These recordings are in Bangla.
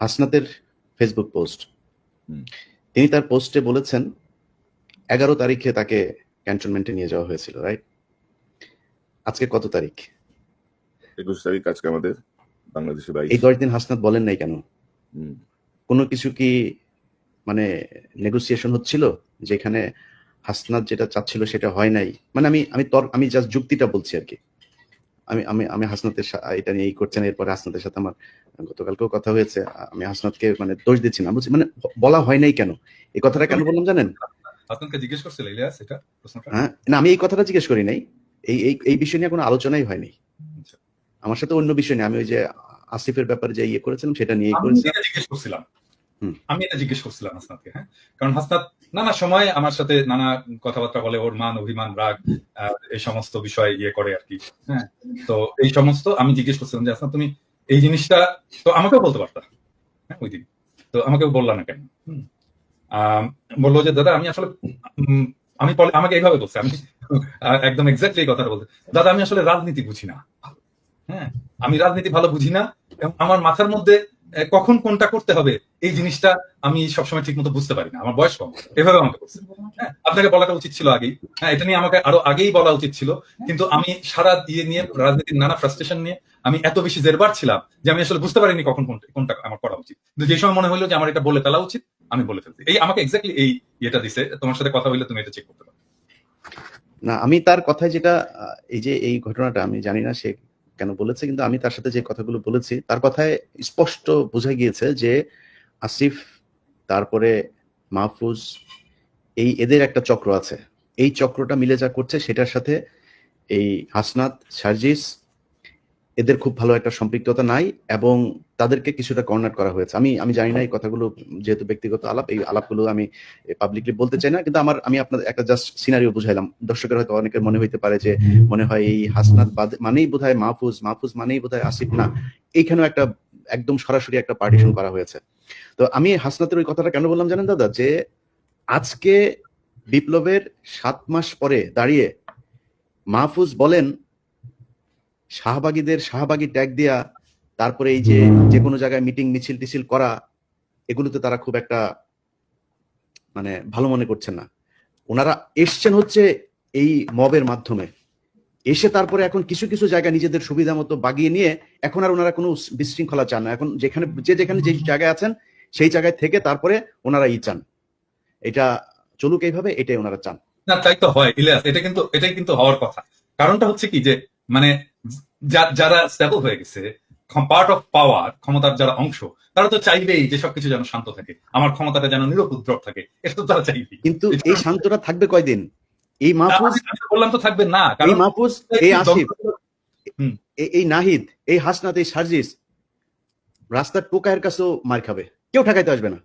হাসনাতের ফেসবুক পোস্ট। হুম। তিনি তার পোস্টে বলেছেন 11 তারিখে তাকে ক্যান্টনমেন্টে নিয়ে যাওয়া হয়েছিল, রাইট? আজকে কত তারিখ? 21 তারিখ আজকে আমাদের বাংলাদেশে এই 22। 10 দিন হাসনাত বলেন নাই কেন? হুম। কোনো কিছু কি মানে নেগোসিয়েশন হচ্ছিল যেখানে হাসনাত যেটা চাচ্ছিল সেটা হয় নাই? মানে আমি জাস্ট যুক্তিটা বলছি আর কি। আমি হাসনাতের এটা নিয়ে করছেন, এরপরে হাসনাতের সাথে আমার গতকালকেও কথা হয়েছে। আমি হাসনাতকে মানে দোষ দিচ্ছি না, বলছি মানে বলা হয় নাই কেন? এই কথাটা কেন বললাম জানেন? হাসানকে জিজ্ঞেস করছিল ইলিয়াস এটা প্রশ্নটা? হ্যাঁ, না আমি এই কথাটা জিজ্ঞেস করি নাই। এই বিষয় নিয়ে কোনো আলোচনাই হয়নি। আচ্ছা। আমার সাথে অন্য বিষয় নিয়ে আমি ওই যে আসিফের ব্যাপারে যে ইয়ে করেছিলাম সেটা নিয়েই আমি করেছিলাম। এটা জিজ্ঞেস করছিলাম। হুম। আমি এটা জিজ্ঞেস করছিলাম হাসনাতকে, হ্যাঁ, কারণ হাসনাত নানা সময় আমার সাথে নানা কথাবার্তা বলে, ওর মান অভিমান রাগ এই সমস্ত বিষয় ইয়ে করে আর কি, হ্যাঁ। তো এই সমস্ত আমি জিজ্ঞেস করছিলাম যে হাসনাত তুমি এই জিনিসটা তো আমাকেও বলতে পারতা, হ্যাঁ, ওই দিন তো আমাকেও বললা না কেন? বললো যে দাদা আমি আসলে আমি আমাকে এইভাবে বলছে, আমি একদম এক্স্যাক্টলি এই কথাটা বলতে, দাদা আমি আসলে রাজনীতি বুঝি না, হ্যাঁ, আমি রাজনীতি ভালো বুঝি না এবং আমার মাথার মধ্যে কখন কোনটা করতে হবে এই জিনিসটা আমি সবসময় ঠিক মতো বুঝতে পারি না, আমার বয়স কম, এভাবে আমাকে বলছে। হ্যাঁ, আপনাকে বলাটা উচিত ছিল আগেই, হ্যাঁ, এটা নিয়ে আমাকে আরো আগেই বলা উচিত ছিল, কিন্তু আমি সারা দিয়ে নিয়ে রাজনীতির নানা ফ্রাস্ট্রেশন নিয়ে আমি এত বেশি জেরবার ছিলাম যে আমি আসলে বুঝতে পারিনি কখন কোনটা আমার করা উচিত, কিন্তু যে সময় মনে হলো যে আমার এটা বলে ফেলা উচিত আমি বলে ফেলছি। এই আমাকে এক্স্যাক্টলি এই ইয়েটা দিছে, তোমার সাথে কথা হইলে তুমি এটা চেক করতে পারো। না আমি তার কথায় যেটা এই যে এই ঘটনাটা আমি জানি না সে কেন বলেছে, কিন্তু আমি তার সাথে যে কথাগুলো বলেছি তার কথায় স্পষ্ট বোঝা গিয়েছে যে আসিফ, তারপরে মাহফুজ, এদের একটা চক্র আছে। এই চক্রটা মিলে যা করছে সেটার সাথে এই হাসনাত, সার্জিস এদের খুব ভালো একটা সম্পৃক্ততা নাই এবং তাদেরকে কিছুটা কর্নার করা হয়েছে। আমি জানি না এই কথাগুলো, যেহেতু ব্যক্তিগত আলাপ, এই আলাপগুলো আমি পাবলিকলি বলতে চাই না, কিন্তু আমি আপনাদের একটা জাস্ট সিনারিও বুঝাইলাম। দর্শকের হয়তো অনেকের মনে হইতে পারে যে মনে হয় এই হাসনাত মানেই বোধহয় মাহফুজ, মাহফুজ মানেই বোধহয় আসিফ। না, এইখানেও একটা একদম সরাসরি একটা পার্টিশন করা হয়েছে। তো আমি হাসনাতের ওই কথাটা কেন বললাম জানেন দাদা, যে আজকে বিপ্লবের 7 মাস পরে দাঁড়িয়ে মাহফুজ বলেন শাহবাগী ট্যাগ দেয়া, তারপরে এই যে কোনো জায়গায় মিটিং মিছিল টিছিল করা, এগুলোতে তারা খুব একটা মানে ভালো মনে করছেন না। ওনারা এসছেন হচ্ছে এই মবের মাধ্যমে, এসে তারপরে এখন কিছু কিছু জায়গা নিজেদের সুবিধা মতো বাগিয়ে নিয়ে এখন আর ওনারা কোনো বিশৃঙ্খলা চান না। এখন যেখানে যে জায়গায় আছেন সেই জায়গায় থেকে তারপরে ওনারা চান এটা চলুক এইভাবে, এটাই ওনারা চান। না তাই তো হয় ইলিয়াস, এটাই কিন্তু হওয়ার কথা। কারণটা হচ্ছে কি যে মানে যারা স্টেবল হয়ে গেছে, পার্ট অফ পাওয়ার, ক্ষমতার যারা অংশ, তারা তো চাইবেই যে সবকিছু যেন শান্ত থাকে, আমার ক্ষমতাটা যেন নিরুপদ্রব থাকে, এটা তো তারা চাইবেই। কিন্তু এই শান্তটা থাকবে কয়দিন? এই মাহফুজ, আমি বললাম তো থাকবে না, এই মাহফুজ, এই আসিফ, হুম, এই নাহিদ, এই হাসনাত, এই সার্জিস রাস্তার টোকায়ের কাছেও মার খাবে, কেউ ঠেকাইতে আসবে না।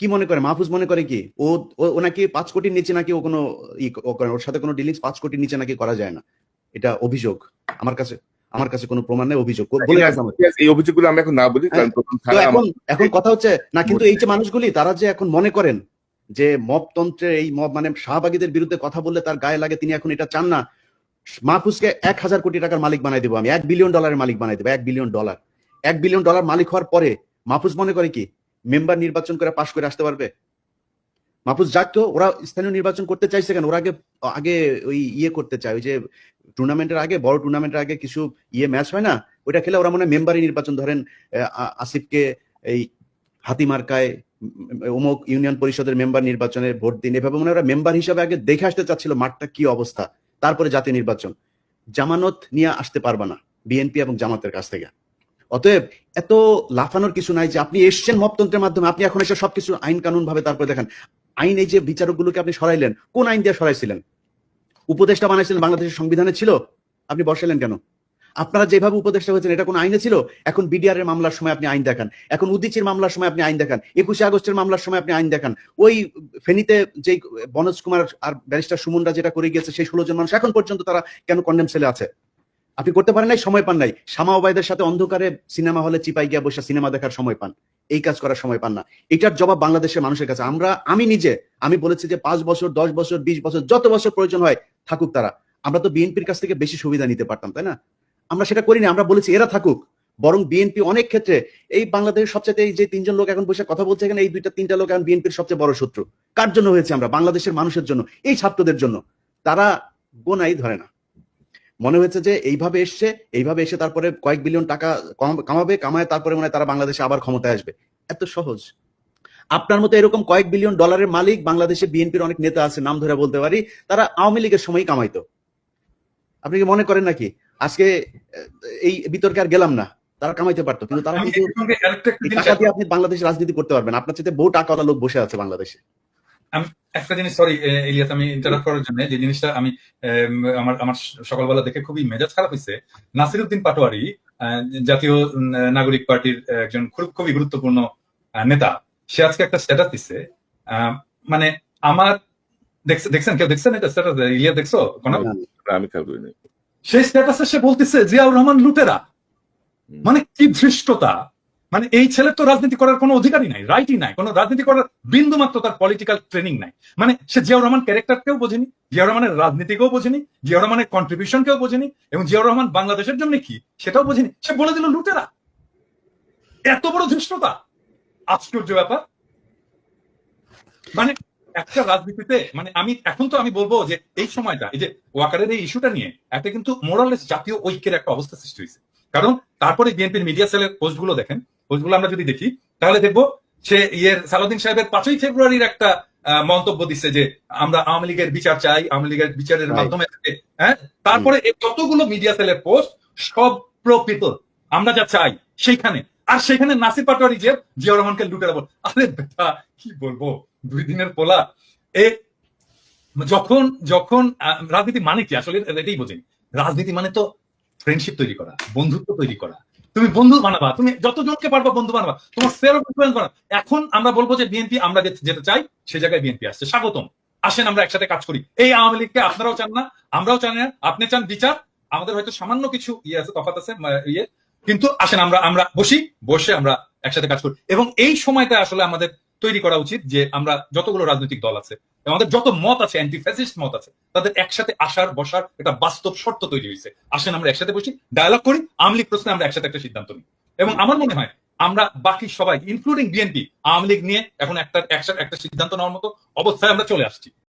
কি মনে করে মাহফুজ? মনে করে কি ও নাকি 5 কোটির নিচে নাকি ও কোনো ওর সাথে কোনো ডিলিংস 5 কোটির নিচে নাকি করা যায় না, এটা অভিযোগ। আমার কাছে কোনো প্রমাণ নেই, অভিযোগ বলে এই অভিযোগগুলো আমরা এখন না বলি, কারণ তো এখন কথা হচ্ছে না, কিন্তু এই যে মানুষগুলি তারা যে এখন মনে করেন যে মবতন্ত্রের এই মব মানে শাহবাগীদের বিরুদ্ধে কথা বললে তার গায়ে লাগে, তিনি এখন এটা চান না। মাহফুজকে 1000 কোটি টাকার মালিক বানাই দেবো আমি, $1 বিলিয়ন মালিক বানাই দেবো। $1 বিলিয়ন, $1 বিলিয়ন মালিক হওয়ার পরে মাহফুজ মনে করে কি মেম্বার নির্বাচন করে পাশ করে আসতে পারবে? মাহফুজ যাক, তো ওরা স্থানীয় নির্বাচন করতে চাইছে কেন? ওরা আগে ওই করতে চায়, ওই যে টুর্নামেন্টের আগে, বড় টুর্নামেন্টের আগে কিছু ম্যাচ হয় না, ওইটা খেলে ওরা মনে হয় মেম্বারই নির্বাচন, ধরেন আসিফকে এই হাতিমার্কায় অমুক ইউনিয়ন পরিষদের মেম্বার নির্বাচনে ভোট দিন, এভাবে মনে ওরা মেম্বার হিসাবে আগে দেখে আসতে চাচ্ছিল মাঠটা কি অবস্থা, তারপরে জাতীয় নির্বাচন। জামানত নিয়ে আসতে পারবা না বিএনপি এবং জামাতের কাছ থেকে। অতএব এত লাফানোর কিছু নাই যে আপনি এসছেন মপতন্ত্রের মাধ্যমে, আপনি এখন এসে সবকিছু আইন কানুন ভাবে তারপরে দেখেন। আইন, এই যে বিচারকগুলোকে আপনি সরাইলেন, কোন আইন দিয়ে সরাইছিলেন? উপদেষ্টা বানাইছিলেন বাংলাদেশের সংবিধানে ছিল, আপনি বসাইলেন কেন? আপনারা যেভাবে উপদেষ্টা হয়েছেন এটা কোন আইনে ছিল? এখন বিডিআর এর মামলার সময় আপনি আইন দেখান, এখন উদিচির মামলার সময় আপনি আইন দেখান, 21শে আগস্টের মামলার সময় আপনি আইন দেখান। ওই ফেনীতে যে বনোজ কুমার আর ব্যারিস্টার সুমনরা যেটা করে গিয়েছে, সেই 16 জন মানুষ এখন পর্যন্ত তারা কেন কন্ডেম সেলে আছে? আপনি করতে পারেন নাই, সময় পান নাই। শামা ওবায়দের সাথে অন্ধকারে সিনেমা হলে চিপাই গিয়া বসে সিনেমা দেখার সময় পান, এই কাজ করার সময় পান না। এটার জবাব বাংলাদেশের মানুষের কাছে। আমি বলেছি যে 5 বছর, 10 বছর, 20 বছর, যত বছর প্রয়োজন হয় থাকুক তারা। আমরা তো বিএনপির কাছ থেকে বেশি সুবিধা নিতে পারতাম, তাই না? আমরা সেটা করিনি, আমরা বলেছি এরা থাকুক। বরং বিএনপি অনেক ক্ষেত্রে এই বাংলাদেশের সবচেয়ে এই যে 3 জন লোক এখন বসে কথা বলছে এখানে, এই 2-3টা লোক এখন বিএনপির সবচেয়ে বড় শত্রু। কার জন্য হয়েছে? আমরা বাংলাদেশের মানুষের জন্য, এই ছাত্রদের জন্য। তারা গোনাই ধরে না। মনে হয়েছে যে এইভাবে এসে তারপরে কয়েক বিলিয়ন টাকা কামায় তারপরে মনে হয় তারা বাংলাদেশে আবার ক্ষমতায় আসবে। এত সহজ? আপনার মতো এরকম কয়েক বিলিয়ন ডলারের মালিক বাংলাদেশে বিএনপির অনেক নেতা আছে, নাম ধরে বলতে পারি, তারা আওয়ামী লীগের সময় কামাইতো। আপনি কি মনে করেন নাকি আজকে এই বিতর্কে আর গেলাম না, তারা কামাইতে পারতো, কিন্তু তারা কিন্তু টাকা দিয়ে আপনি বাংলাদেশে রাজনীতি করতে পারবেন। আপনার সাথে বহু টাকাওয়ালা লোক বসে আছে বাংলাদেশে। আমি একটা জিনিস, সরি ইলিয়াস, আমি ইন্টারাপ্ট করার জন্য, যে জিনিসটা আমি আমার সকালবেলা দেখে খুবই মেজাজ খারাপ হয়েছে। নাসিরউদ্দিন পাটোয়ারি জাতীয় নাগরিক পার্টির একজন খুবই গুরুত্বপূর্ণ নেতা, সে আজকে একটা স্ট্যাটাস দিচ্ছে, মানে আমার দেখছেন কেউ দেখছেন এটা স্ট্যাটাস? ইলিয়া দেখছো? আমি খেয়াল করিনি। সেই স্ট্যাটাসে সে বলতেছে জিয়াউর রহমান লুটেরা। মানে কি ধৃষ্টতা! মানে এই ছেলের তো রাজনীতি করার কোনো অধিকারই নাই, রাইটই নাই, কোনো রাজনীতি করার বিন্দু মাত্র তার পলিটিক্যাল ট্রেনিং নাই। মানে সে জিয়াউর রহমান ক্যারেক্টারকেও বোঝেনি, জিয়াউর রহমানের রাজনীতিকেও বোঝেনি, জিয়াউর রহমানের কন্ট্রিবিউশনকেও বোঝেনি, এবং জিয়াউর রহমান বাংলাদেশের জন্য কি সেটাও বোঝেনি। সে বলে দিল লুটেরা। এত বড় ধৃষ্টতা! আশ্চর্য ব্যাপার। মানে একটা রাজনীতিতে, মানে আমি বলবো যে এই সময়টা, এই যে ওয়াকারের এই ইস্যুটা নিয়ে একটা কিন্তু মোরালেস জাতীয় ঐক্যের একটা অবস্থা সৃষ্টি হয়েছে। কারণ তারপরে বিএনপির মিডিয়া সেলের পোস্টগুলো দেখেন, পোস্টগুলো আমরা যদি দেখি তাহলে দেখবো সে সালাউদ্দিন সাহেবের 5ই ফেব্রুয়ারির একটা মন্তব্য দিচ্ছে যে আমরা আওয়ামী লীগের বিচার চাই, আওয়ামী লীগের বিচারের মাধ্যমে, হ্যাঁ। তারপরে এই যতগুলো মিডিয়া সেলের পোস্ট সব প্রো পিপল, আমরা যা চাই সেইখানে, আর সেখানে নাসির পাটোয়ারি যে জিয়াউর রহমানকে লুটেরা বল। আরে বেটা, কি বলবো, 2 দিনের পোলা। যখন রাজনীতি মানে কি আসলে এটাই বোঝেনি। রাজনীতি মানে তো ফ্রেন্ডশিপ তৈরি করা, বন্ধুত্ব তৈরি করা। তুমি বন্ধু বানাবা, তুমি যতজনকে পারবা বন্ধু বানাবা, তোমার সেলফ ইনফ্লুয়েন্স করা। এখন আমরা বলবো যে বিএনপি, আমরা যেটা চাই সেই জায়গায় বিএনপি আসছে, স্বাগতম, আসেন আমরা একসাথে কাজ করি। এই আওয়ামী লীগকে আপনারাও চান না, আমরাও চান না, আপনি চান বিচার, আমাদের হয়তো সামান্য কিছু আছে, তফাৎ আছে, কিন্তু আসেন আমরা বসে আমরা একসাথে কাজ করি। এবং এই সময়টা আসলে আমাদের তৈরি করা উচিত যে আমরা যতগুলো রাজনৈতিক দল আছে, আমাদের যত মত আছে, অ্যান্টি ফ্যাসিস্ট মত আছে, তাদের একসাথে বসার একটা বাস্তব শর্ত তৈরি হয়েছে। আসেন আমরা একসাথে বসি, ডায়ালগ করি, আওয়ামী লীগ প্রশ্নে আমরা একসাথে একটা সিদ্ধান্ত নিই। এবং আমার মনে হয় আমরা বাকি সবাই, ইনক্লুডিং বিএনপি, আওয়ামী লীগ নিয়ে এখন একটা সিদ্ধান্ত নেওয়ার মতো অবস্থায় আমরা চলে আসছি।